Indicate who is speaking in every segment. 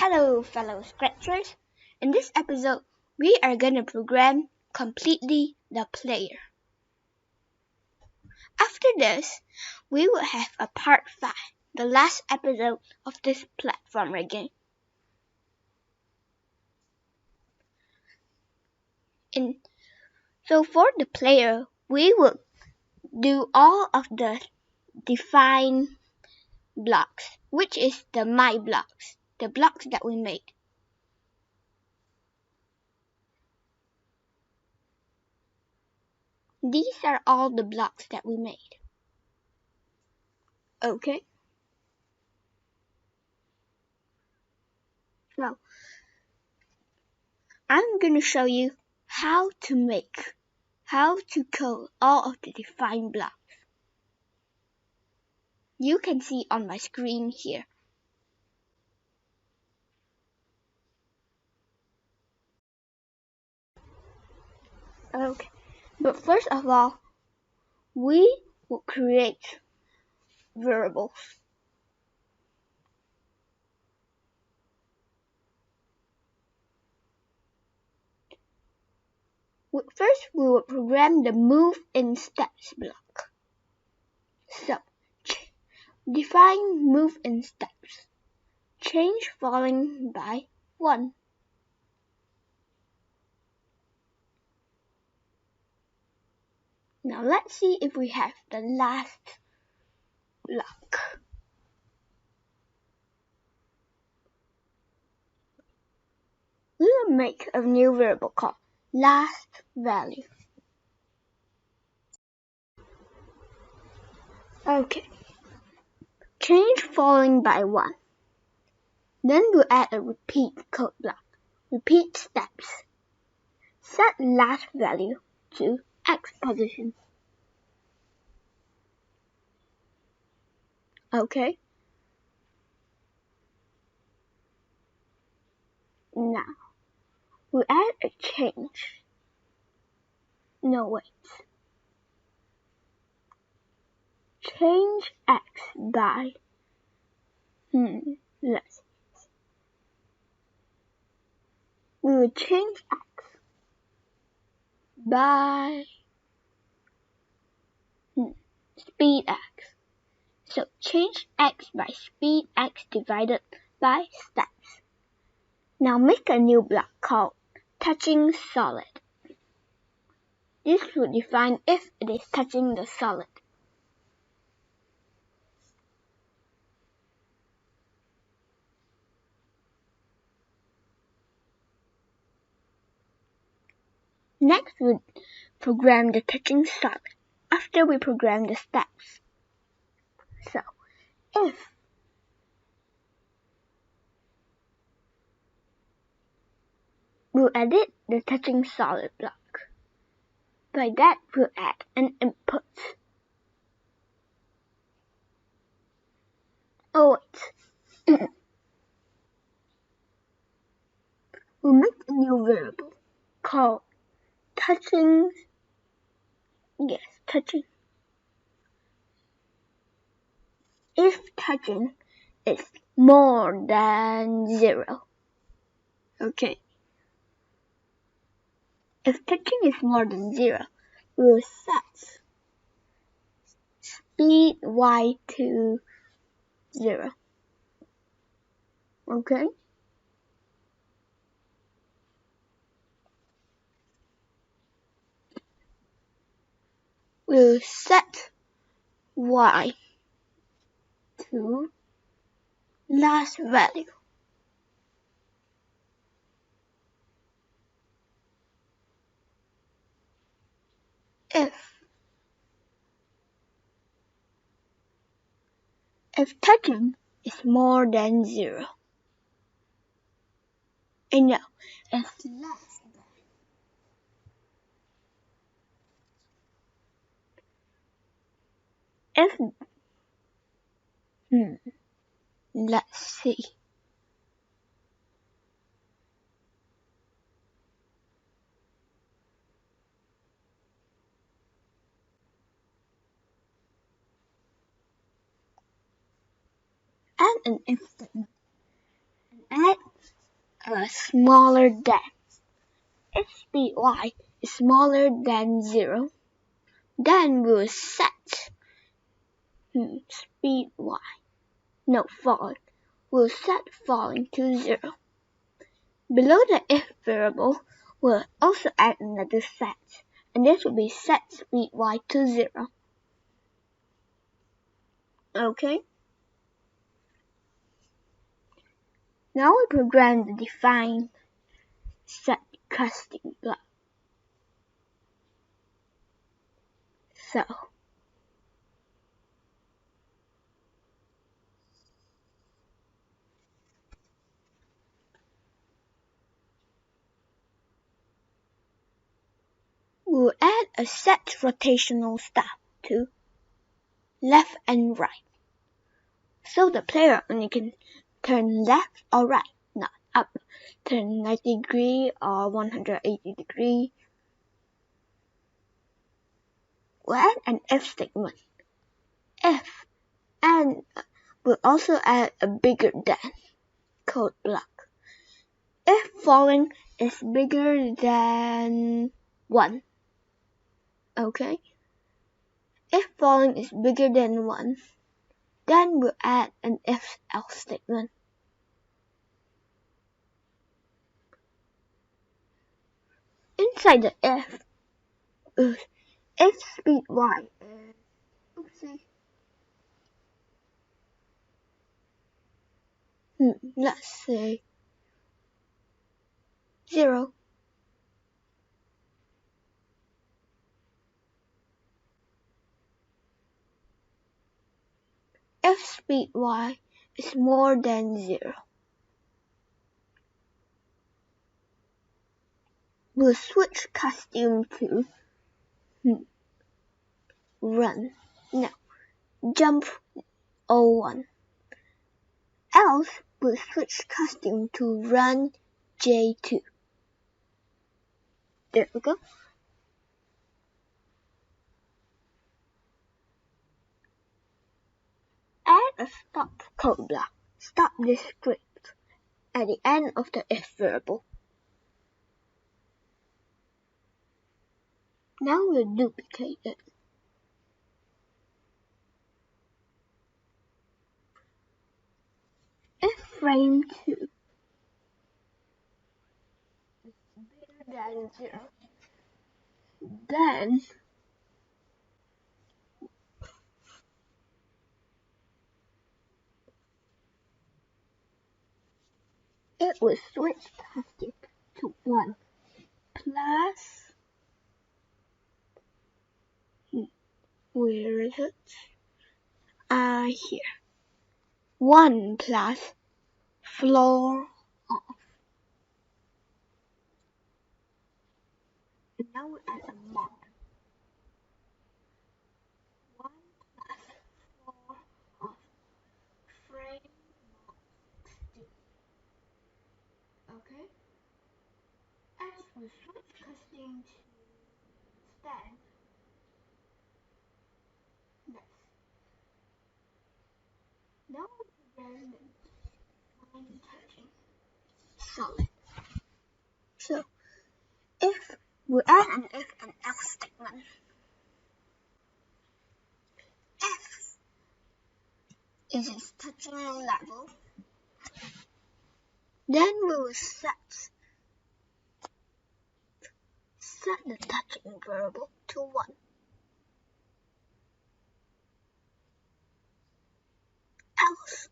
Speaker 1: Hello, fellow Scratchers. In this episode, we are gonna program completely the player. After this, we will have a part 5, the last episode of this platformer game. So for the player, we will do all of the define blocks, which is the my blocks, the blocks that we made. These are all the blocks that we made. Okay. So, I'm going to show you how to code all of the define blocks. You can see on my screen here. Okay, but first of all, we will create variables. First, we will program the move in steps block. So, define move in steps. Change falling by 1. Now let's see if we have the last block. We will make a new variable called last value. Okay. Change falling by 1. Then we'll add a repeat code block. Repeat steps. Set last value to X position. Okay. Now, we'll add a change. No, wait. Change X by, let's see. We will change X by speed X. So change X by speed X divided by steps. Now make a new block called touching solid. This will define if it is touching the solid. Next, we'll program the touching solid after we program the steps. So, if we'll edit the touching solid block. By that, we'll add an input. Oh wait. We'll make a new variable called touching. Yes, touching. If touching is more than 0. Okay. If touching is more than 0, we will set speed y to 0. Okay? We'll set y to last value. If touching is more than 0. And no, if less than. Let's see. Add an if statement. Add smaller than. If speed y is smaller than 0, then we'll set speed y. No, falling. We'll set falling to 0. Below the if variable, we'll also add another set, and this will be set speed y to 0. Okay? Now we program the define set casting block. So, we'll add a set rotational stop to left and right. So the player only can turn left or right, not up. Turn 90 degree or 180 degree. We'll add an if statement. If, and we'll also add a bigger than code block. If falling is bigger than 1. Okay? If falling is bigger than 1, then we'll add an if-else statement. Inside the if speed y is, let's say 0. If speed y is more than 0, we'll switch costume to run. No, jump 01. Else, we'll switch costume to run J2. There we go. Add a stop code block. Stop this script at the end of the if variable. Now we'll duplicate it. If frame 2 is bigger than 0, then it will switch costume to 1 plus, where is it? Here. 1 plus floor off. And now we add a mod. 1 plus floor off. Frame mod 16. Okay? As we switch costume to stand, now we program the line touching solid. So, if we add an if and else statement, if it is touching level, then we will set the touching variable to 1. Else,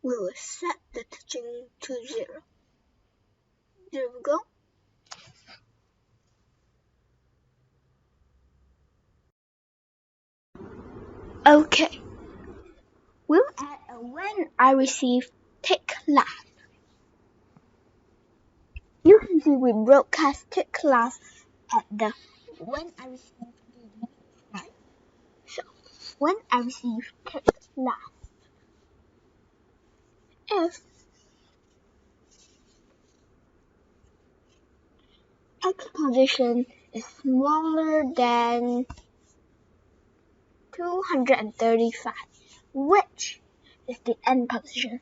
Speaker 1: we will set the touching to 0. There we go. Okay. We'll add a when I receive tick last. You can see we broadcast tick last at the when I receive DD, right? So, when I receive tick last, if X position is smaller than 235, which is the end position,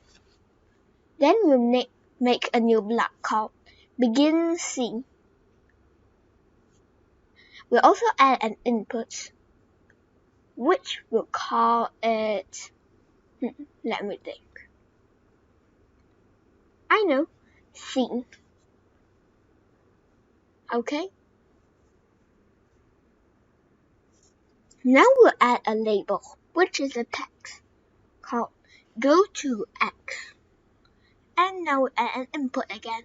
Speaker 1: Then we'll make a new block called begin scene. We'll also add an input, which we'll call it, let me think. I know, scene. Okay? Now we'll add a label, which is a text, called go to X. And now we'll add an input again,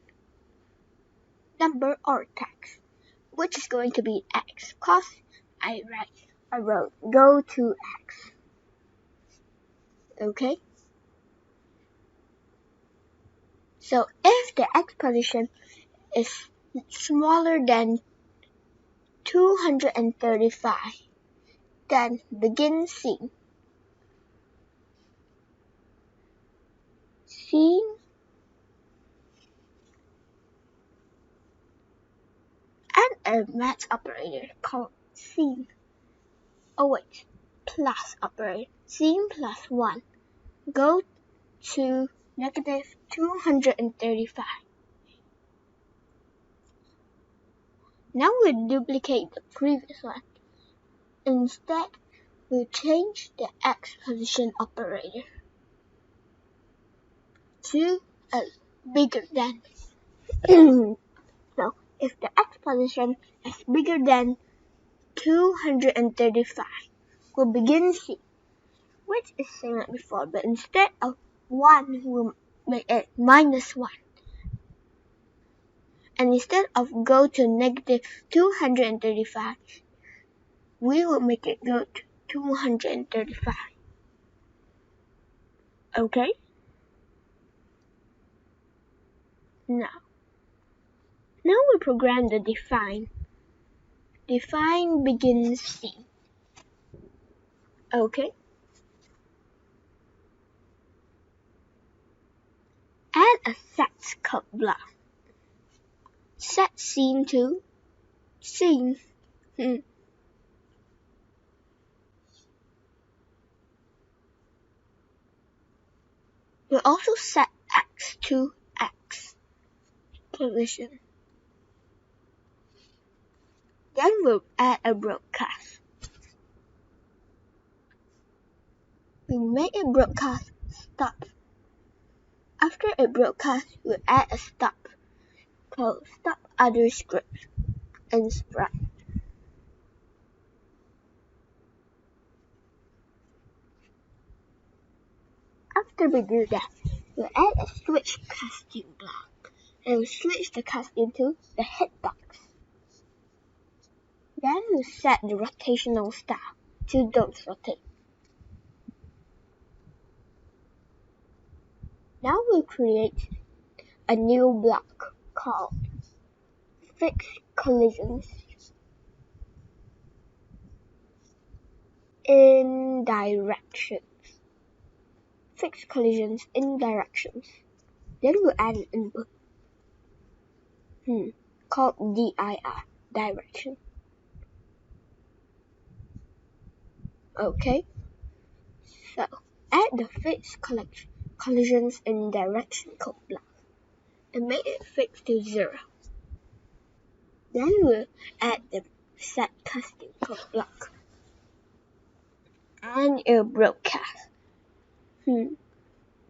Speaker 1: number or text, which is going to be X, cause I wrote go to X. Okay? So if the X position is smaller than 235, then begin scene. Scene and a math operator called scene. Oh wait, plus operator. Scene plus 1. Go to negative 235. Now we'll duplicate the previous one. Instead, we'll change the X position operator to a bigger than. So, if the X position is bigger than 235, we'll begin scene, which is same like before, but instead of 1, we'll make it minus 1. And instead of go to negative 235, we will make it go to 235. Okay? Now we program the define. Define begin scene. Okay? Add a set code block. Set scene to scene. We'll also set X to X position. Then we'll add a broadcast. We make a broadcast stop. After a broadcast, we'll add a stop called stop other scripts and spread. After we do that, we'll add a switch costume block and we'll switch the costume to the hitbox. Then we'll set the rotational style to don't rotate. Now we'll create a new block called fix collisions in directions. Fix collisions in directions. Then we'll add an input called dir, direction. Okay, so add the fix collisions in direction code block and make it fix to 0. Then we'll add the set custom code block and a broadcast.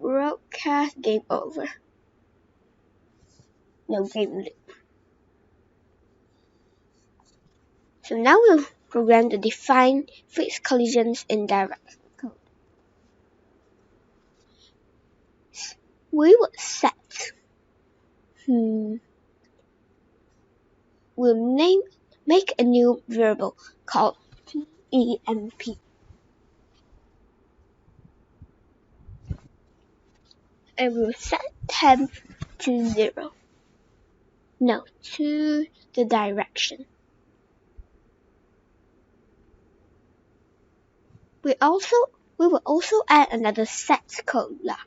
Speaker 1: Broadcast game over. No game loop. So now we'll program to define fix collisions in direction code. We will set. We'll make a new variable called temp. And we'll set temp to 0. No, to the direction. We will also add another set code block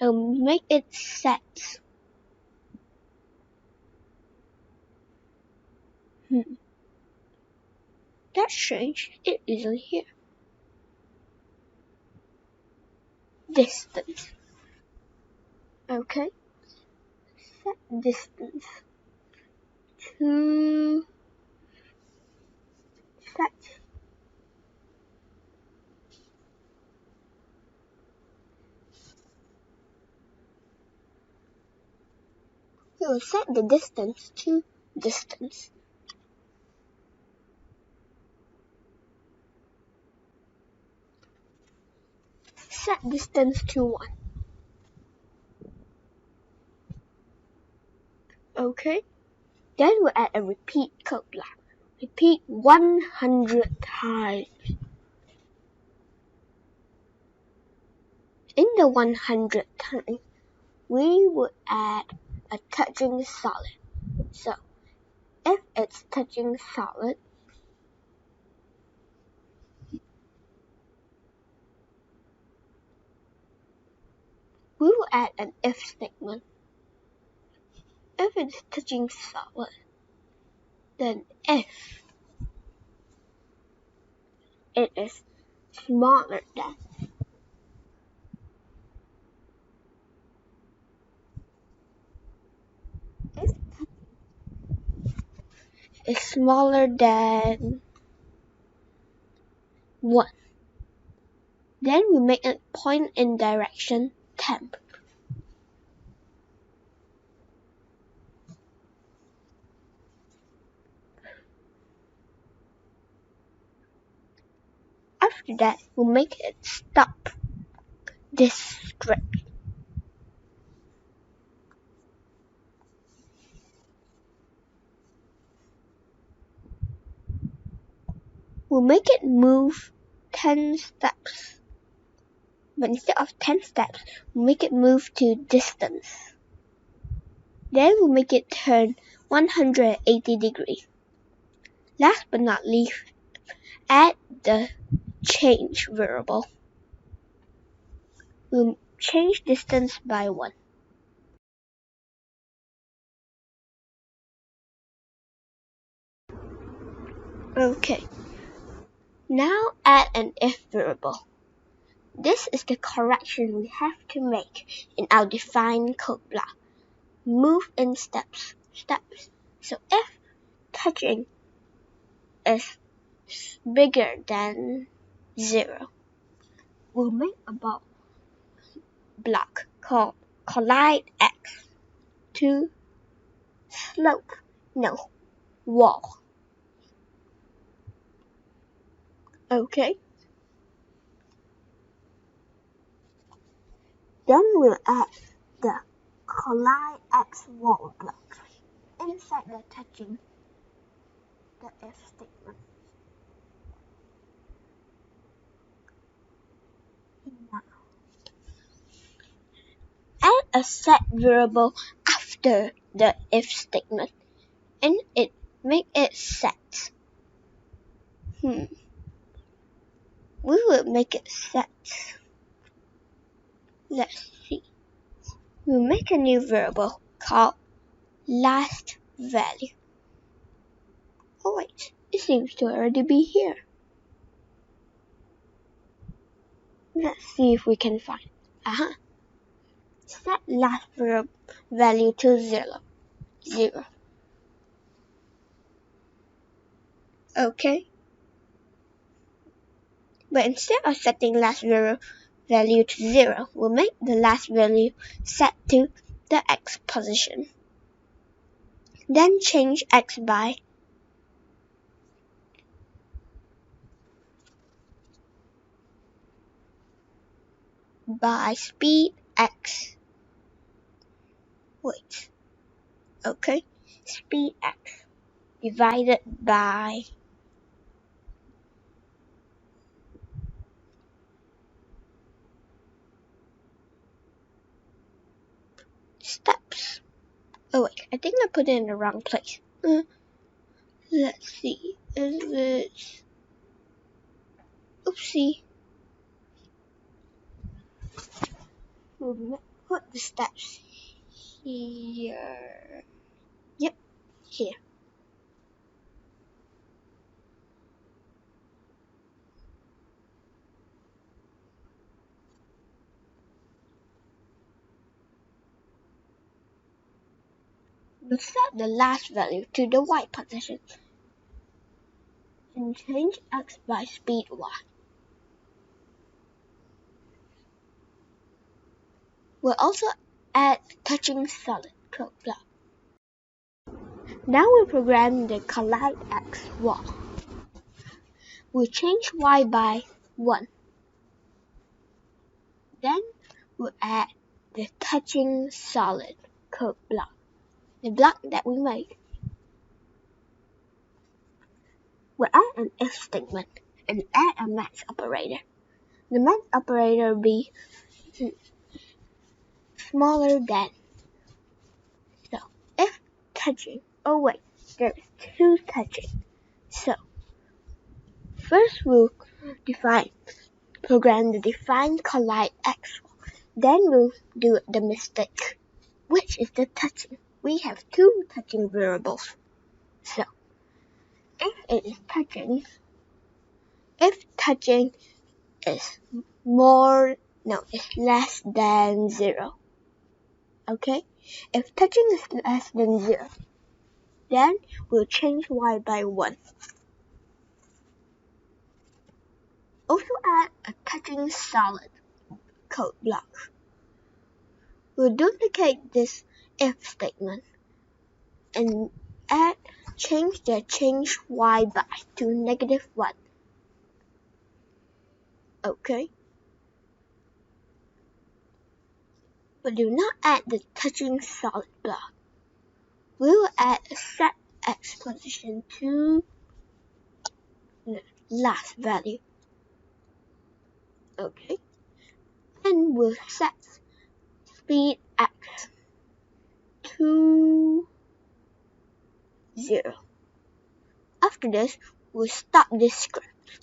Speaker 1: and make it set. That's strange. It isn't here. Distance. Okay, set distance to set. We will set the distance to distance. Set distance to 1. Okay, then we'll add a repeat code block. Repeat 100 times. In the 100th time, we would add a touching solid. So, if it's touching solid, we will add an if statement. If it's touching solid, then if it is smaller than, if it's smaller than 1, then we make it point in direction temp. After that, we'll make it stop this script. We'll make it move 10 steps. But instead of 10 steps, we'll make it move to distance. Then we'll make it turn 180 degrees. Last but not least, add the change variable. We'll change distance by 1. Okay. Now add an if variable. This is the correction we have to make in our defined code block. Move in steps. So if touching is bigger than 0, we'll make a block called collide x to slope, wall. Okay. Then we'll add the collide x wall block inside the touching the if statement. Now, add a set variable after the if statement and make it set. We will make it set. Let's see. We'll make a new variable called last value. Oh wait, it seems to already be here. Let's see if we can find it. Set last value to 0. Okay. But instead of setting last value to 0, we'll make the last value set to the x position. Then change x by speed x. Okay, speed x divided by steps. Oh wait, I think I put it in the wrong place. Let's see, is it? Oopsie. We'll put the steps here. Yep, here. We'll set the last value to the y position and change x by speed y. We'll also add touching solid code block. Now we'll program the collide x wall. We'll change y by 1. Then we'll add the touching solid code block, the block that we made. We'll add an if statement and add a match operator. The match operator will be smaller than. So if touching, oh wait, there's 2 touching. So first we'll program the define collide x. Then we'll do the mistake, which is the touching. We have 2 touching variables. So if it is touching, if touching is less than 0. Okay? If touching is less than 0, then we'll change y by 1. Also add a touching solid code block. We'll duplicate this if statement and change y by to -1. Okay? But do not add the touching solid block. We will add a set x position to the last value. Okay? And we'll set speed x to 0. After this, we'll stop this script.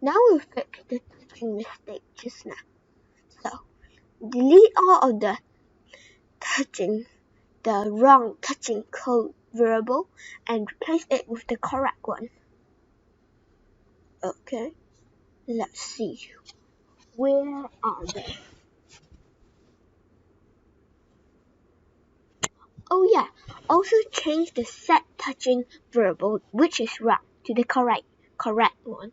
Speaker 1: Now we'll fix the touching mistake just now. So, delete all of the wrong touching code variable and replace it with the correct one. Okay, let's see. Where are they? Oh yeah, also change the set touching variable, which is wrong, to the correct one.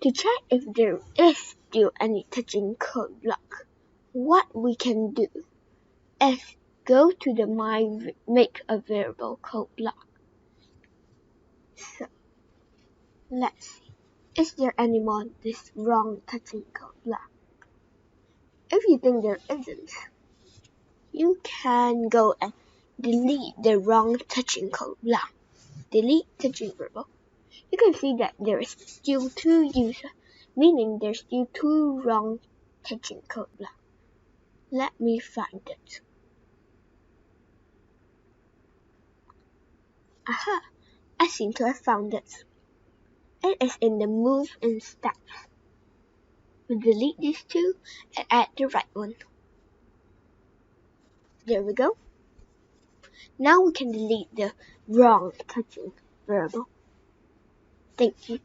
Speaker 1: To check if there is still any touching code block, what we can do is go to the make a variable code block. So let's see, is there any more this wrong touching code block? If you think there isn't, you can go and delete the wrong touching code block. Delete touching variable. You can see that there is still 2 users, meaning there's still 2 wrong touching code blocks. Let me find it. Aha! I seem to have found it. It is in the move in steps. We'll delete these 2 and add the right one. There we go. Now we can delete the wrong touching variable. Thank you.